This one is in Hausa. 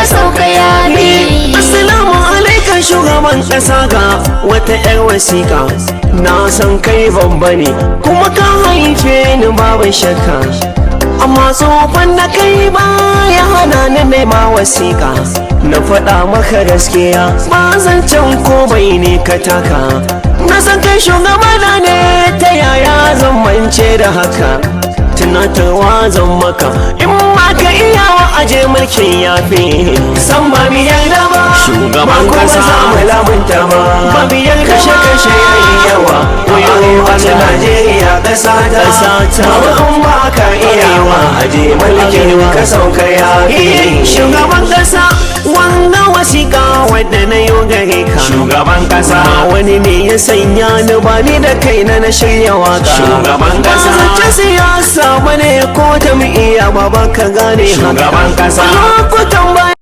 sauka yafi. Assalamu alaikum shugaban ƙasa ga wata 'yar wasiƙa. Na san kai babba ne kuma ka haife ni babu shakka, amma tsofan da kai ba ya hana ni nema wasiƙa. Na faɗa maka gaskiya ba zancen ko bai ne ka taka. Na san kai shugabana ne, ta yaya zan mance da haka. Tunatarwa zan maka in ma ka iya wa aje mulkin yafi. San ba mi yarda ba shugaban kasa mu lamunta ba. Ba mi yarda kashe yayi yawa. Wace Najeriya ƙasa ta ba in ba ka iya wa aje mulkin ka sauka yafi. Shugaban kasa wannan wasiƙa wadda na yi gare ka. Shugaban kasa wani ne ya sanya ni ba ni da kaina na shirya waka. Shugaban kasa ba zance siyasa bane ko jam'iyya ba ka gane haka. Shugaban kasa